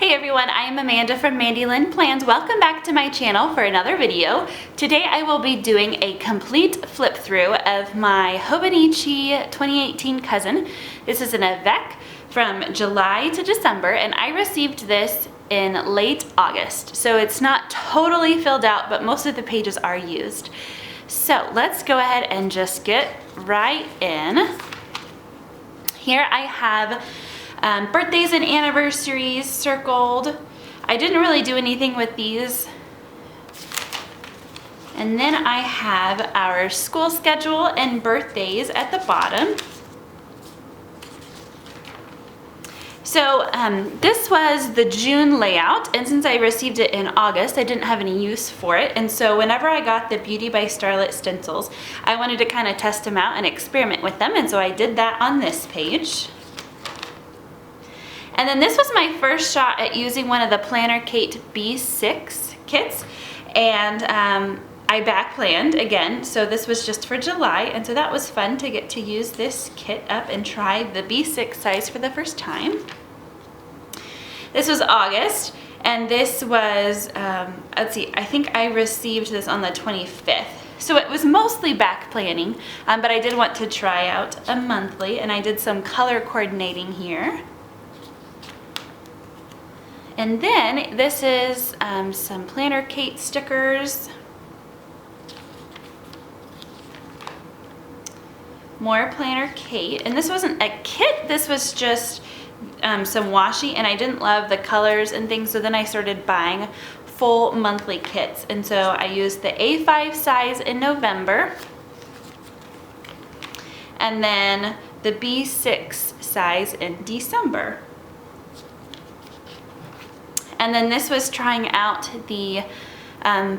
Hey everyone, I am Amanda from Mandy Lynn Plans. Welcome back to my channel for another video. Today I will be doing a complete flip through of my Hobonichi 2018 Cousin. This is an Avec from July to December, and I received this in late August. So it's not totally filled out, but most of the pages are used. So let's go ahead and just get right in. Here I have birthdays and anniversaries circled. I didn't really do anything with these. And then I have our school schedule and birthdays at the bottom. So this was the June layout, and since I received it in August, I didn't have any use for it. And so whenever I got the Beauty by Starlit stencils, I wanted to kind of test them out and experiment with them, and so I did that on this page. And then this was my first shot at using one of the Planner Kate B6 kits, and I back planned again, so this was just for July, and so that was fun to get to use this kit up and try the B6 size for the first time. This was August, and this was, let's see, I think I received this on the 25th. So it was mostly back planning, but I did want to try out a monthly, and I did some color coordinating here. And then this is some Planner Kate stickers. More Planner Kate. And this wasn't a kit, this was just some washi, and I didn't love the colors and things, so then I started buying full monthly kits. And so I used the A5 size in November, and then the B6 size in December. And then this was trying out the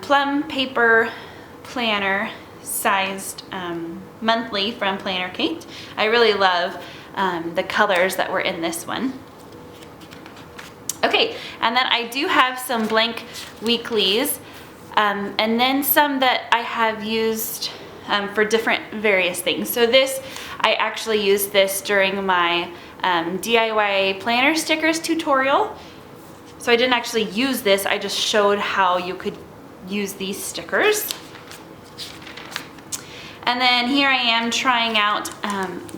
plum paper planner sized monthly from Planner Kate. I really love the colors that were in this one. Okay, and then I do have some blank weeklies, and then some that I have used for different various things. So this, I actually used this during my DIY planner stickers tutorial. So I didn't actually use this, I just showed how you could use these stickers. And then here I am trying out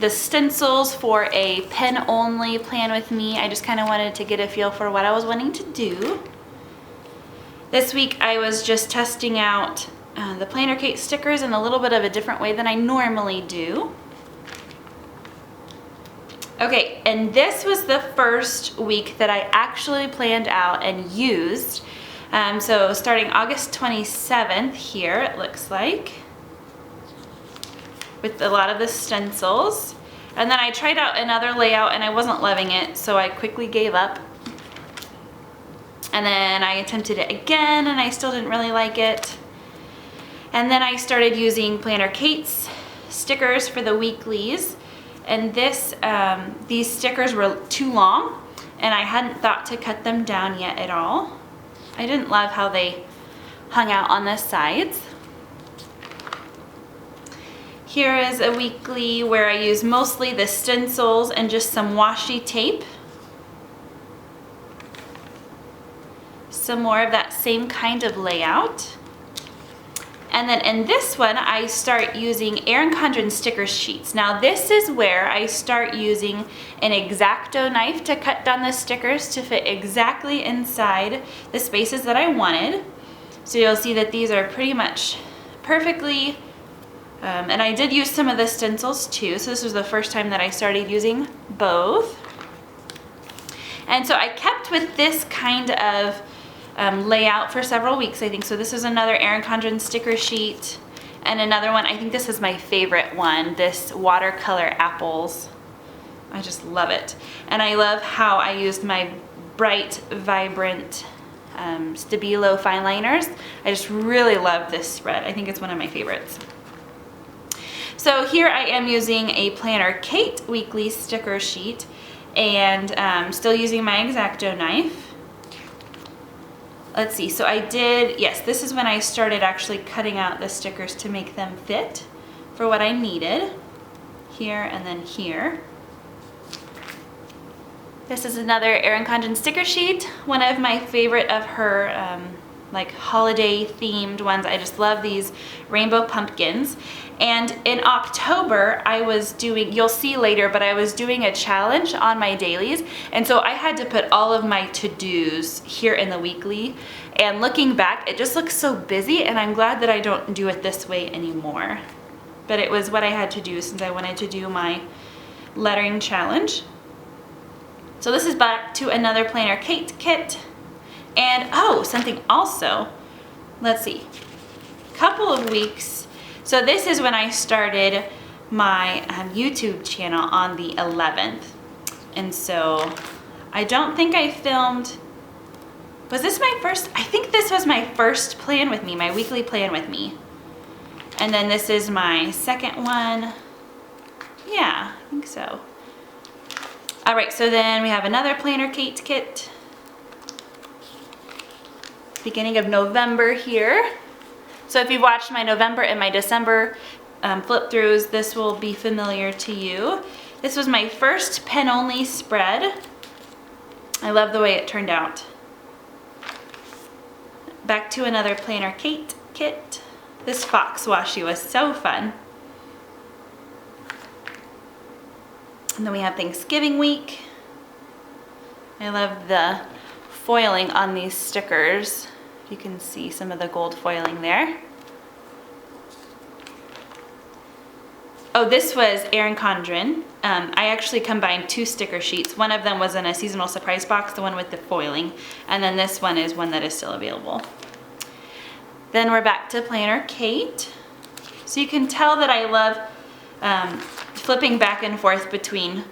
the stencils for a pen only plan with me. I just kind of wanted to get a feel for what I was wanting to do. This week I was just testing out the Planner Kate stickers in a little bit of a different way than I normally do. Okay, and this was the first week that I actually planned out and used. So starting August 27th here, it looks like, with a lot of the stencils. And then I tried out another layout and I wasn't loving it, so I quickly gave up. And then I attempted it again and I still didn't really like it. And then I started using Planner Kate's stickers for the weeklies. And this, these stickers were too long, and I hadn't thought to cut them down yet at all. I didn't love how they hung out on the sides. Here is a weekly where I use mostly the stencils and just some washi tape. Some more of that same kind of layout. And then in this one, I start using Erin Condren sticker sheets. Now this is where I start using an X-Acto knife to cut down the stickers to fit exactly inside the spaces that I wanted. So you'll see that these are pretty much perfectly, and I did use some of the stencils too, so this was the first time that I started using both. And so I kept with this kind of layout for several weeks, I think. So this is another Erin Condren sticker sheet, and another one, I think this is my favorite one, this watercolor apples. I just love it. And I love how I used my bright, vibrant Stabilo fine liners. I just really love this spread. I think it's one of my favorites. So here I am using a Planner Kate weekly sticker sheet, and still using my X-Acto knife. Let's see, so I did, yes, this is when I started actually cutting out the stickers to make them fit for what I needed. Here and then here. This is another Erin Condren sticker sheet, one of my favorite of her like holiday themed ones. I just love these rainbow pumpkins. And in October, I was doing, you'll see later, but I was doing a challenge on my dailies. And so I had to put all of my to-dos here in the weekly. And looking back, it just looks so busy, and I'm glad that I don't do it this way anymore. But it was what I had to do since I wanted to do my lettering challenge. So this is back to another planner Kate kit. And oh, something also, let's see, couple of weeks. So this is when I started my YouTube channel on the 11th. And so I don't think I filmed, was this my first? I think this was my first plan with me, my weekly plan with me. And then this is my second one. Yeah, I think so. All right, so then we have another planner Kate kit. Beginning of November here. So if you've watched my November and my December flip throughs, this will be familiar to you. This was my first pen only spread. I love the way it turned out. Back to another planner Kate kit. This fox washi was so fun. And then we have Thanksgiving week. I love the foiling on these stickers. You can see some of the gold foiling there. Oh, this was Erin Condren. I actually combined two sticker sheets. One of them was in a seasonal surprise box, the one with the foiling, and then this one is one that is still available. Then we're back to planner Kate. So you can tell that I love flipping back and forth between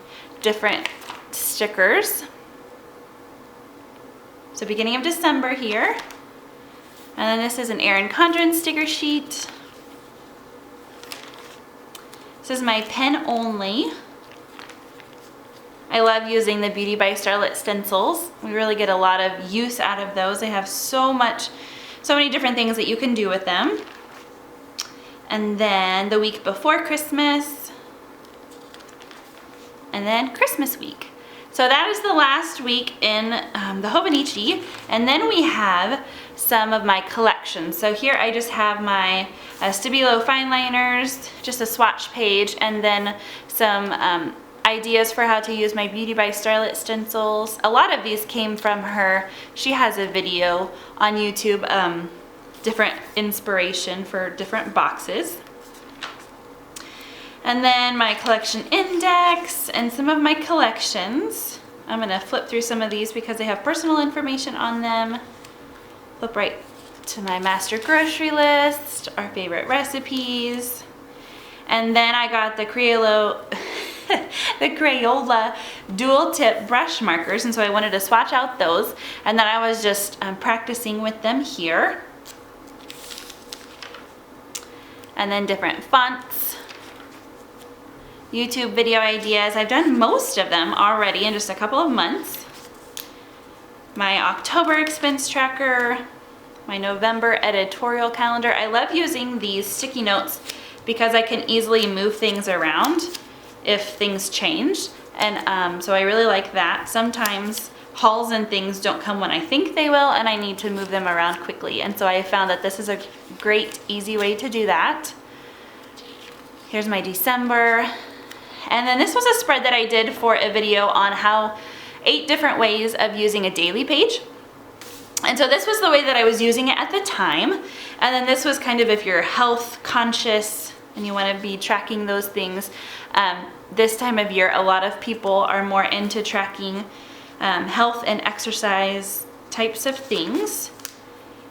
different stickers. So beginning of December here. And then this is an Erin Condren sticker sheet. This is my pen only. I love using the Beauty by Starlit stencils. We really get a lot of use out of those. They have so many different things that you can do with them. And then the week before Christmas. And then Christmas week. So that is the last week in the Hobonichi, and then we have some of my collections. So here I just have my Stabilo fine liners, just a swatch page, and then some ideas for how to use my Beauty by Starlit stencils. A lot of these came from her. She has a video on YouTube, different inspiration for different boxes. And then my collection index and some of my collections. I'm gonna flip through some of these because they have personal information on them. Flip right to my master grocery list, our favorite recipes. And then I got the Crayola dual tip brush markers, and so I wanted to swatch out those. And then I was just practicing with them here. And then different fonts. YouTube video ideas. I've done most of them already in just a couple of months. My October expense tracker, my November editorial calendar. I love using these sticky notes because I can easily move things around if things change. And so I really like that. Sometimes hauls and things don't come when I think they will, and I need to move them around quickly. And so I found that this is a great, easy way to do that. Here's my December. And then this was a spread that I did for a video on 8 different ways of using a daily page. And so this was the way that I was using it at the time. And then this was kind of if you're health conscious and you want to be tracking those things. This time of year, a lot of people are more into tracking health and exercise types of things.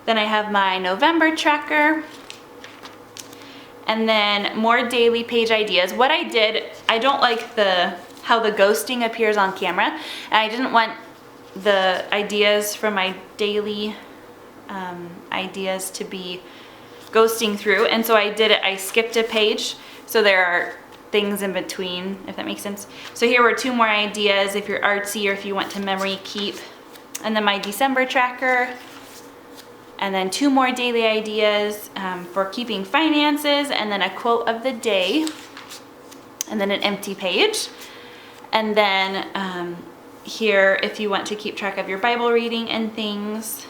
Then I have my November tracker. And then more daily page ideas. What I did, I don't like how the ghosting appears on camera. And I didn't want the ideas from my daily ideas to be ghosting through. And so I skipped a page. So there are things in between, if that makes sense. So here were 2 more ideas if you're artsy or if you want to memory keep. And then my December tracker. And then 2 more daily ideas for keeping finances, and then a quote of the day, and then an empty page. And then here if you want to keep track of your Bible reading and things.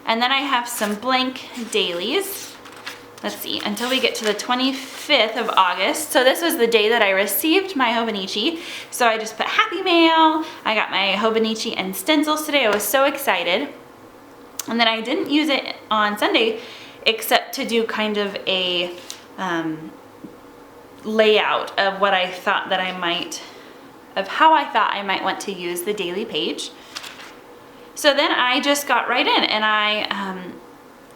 And then I have some blank dailies. Let's see, until we get to the 25th of August. So this was the day that I received my Hobonichi. So I just put Happy Mail. I got my Hobonichi and stencils today. I was so excited. And then I didn't use it on Sunday except to do kind of a layout of what I thought that I might, of how I thought I might want to use the daily page. So then I just got right in, and I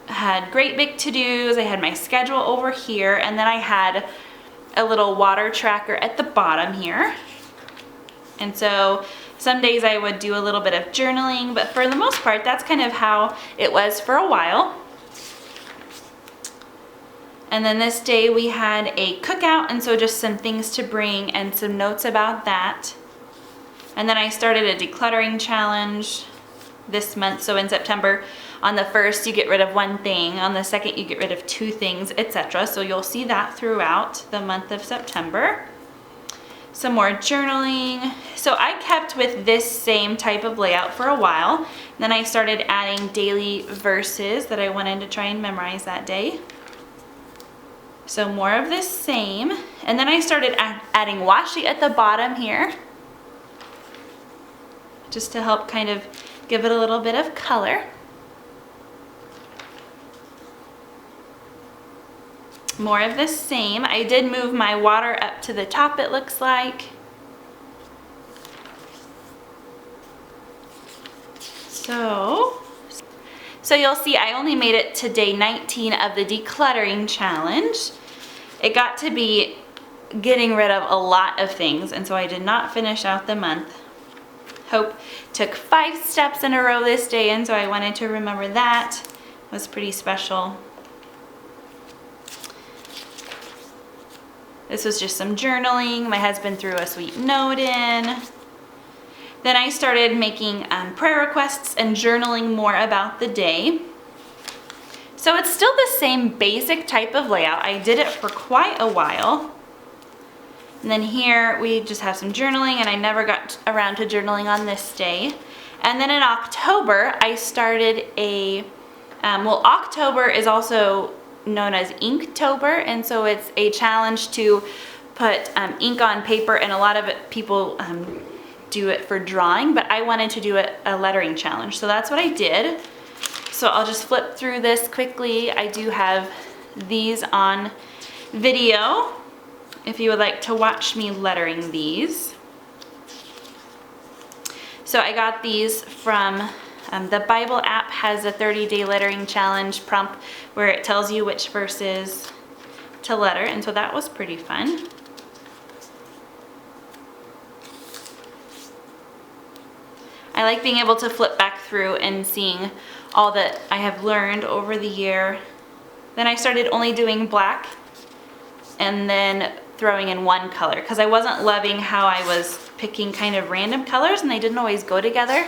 had great big to-dos. I had my schedule over here, and then I had a little water tracker at the bottom here. And so some days I would do a little bit of journaling, but for the most part, that's kind of how it was for a while. And then this day we had a cookout, and so just some things to bring and some notes about that. And then I started a decluttering challenge this month. So in September, on the 1st, you get rid of one thing. On the 2nd, you get rid of 2 things, etc. So you'll see that throughout the month of September. Some more journaling. So I kept with this same type of layout for a while. Then I started adding daily verses that I wanted to try and memorize that day. So more of this same. And then I started adding washi at the bottom here, just to help kind of give it a little bit of color. More of the same. I did move my water up to the top, it looks like. So you'll see I only made it to day 19 of the decluttering challenge. It got to be getting rid of a lot of things, and so I did not finish out the month. Hope took 5 steps in a row this day, and so I wanted to remember that. It was pretty special. This was just some journaling. My husband threw a sweet note in. Then I started making prayer requests and journaling more about the day. So it's still the same basic type of layout. I did it for quite a while. And then here we just have some journaling, and I never got around to journaling on this day. And then in October, I started a, October is also known as Inktober, and so it's a challenge to put ink on paper, and a lot of people do it for drawing, but I wanted to do a lettering challenge, so that's what I did. So I'll just flip through this quickly. I do have these on video if you would like to watch me lettering these. So I got these from the Bible app. Has a 30-day lettering challenge prompt where it tells you which verses to letter, and so that was pretty fun. I like being able to flip back through and seeing all that I have learned over the year. Then I started only doing black and then throwing in one color, because I wasn't loving how I was picking kind of random colors and they didn't always go together.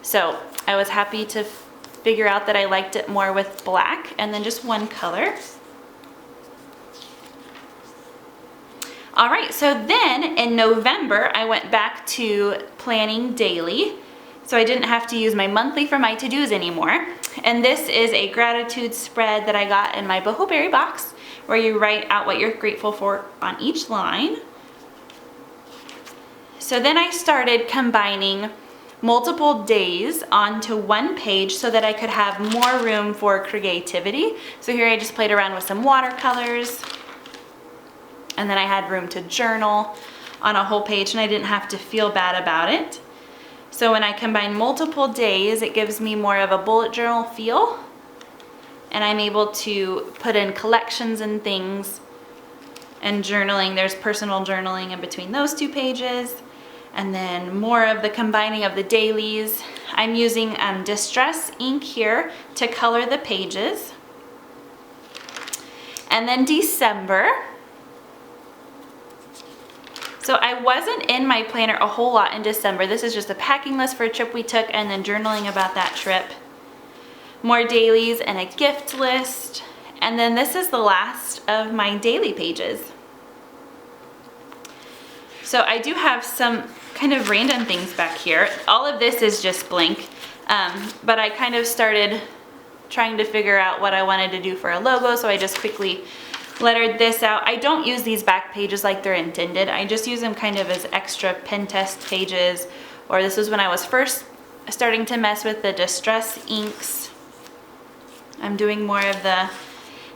So I was happy to figure out that I liked it more with black and then just one color. All right, so then in November, I went back to planning daily. So I didn't have to use my monthly for my to-dos anymore. And this is a gratitude spread that I got in my Bohoberry box, where you write out what you're grateful for on each line. So then I started combining multiple days onto one page so that I could have more room for creativity. So here I just played around with some watercolors, and then I had room to journal on a whole page, and I didn't have to feel bad about it. So when I combine multiple days, it gives me more of a bullet journal feel, and I'm able to put in collections and things and journaling. There's personal journaling in between those 2 pages, and then more of the combining of the dailies. I'm using Distress ink here to color the pages. And then December. So I wasn't in my planner a whole lot in December. This is just a packing list for a trip we took and then journaling about that trip. More dailies and a gift list. And then this is the last of my daily pages. So I do have some kind of random things back here. All of this is just blank, but I kind of started trying to figure out what I wanted to do for a logo, so I just quickly lettered this out. I don't use these back pages like they're intended. I just use them kind of as extra pen test pages, or this was when I was first starting to mess with the distress inks. I'm doing more of the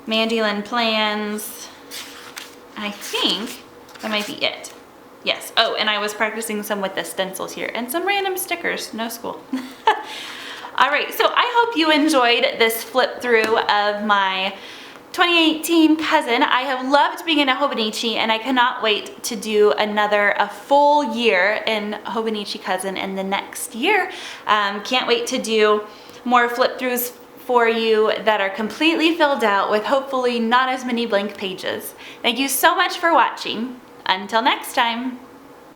Mandy Lynn plans. I think that might be it. Yes. Oh, and I was practicing some with the stencils here and some random stickers. No school. All right, so I hope you enjoyed this flip through of my 2018 cousin. I have loved being in a Hobonichi, and I cannot wait to do a full year in Hobonichi Cousin in the next year. Can't wait to do more flip throughs for you that are completely filled out with hopefully not as many blank pages. Thank you so much for watching. Until next time.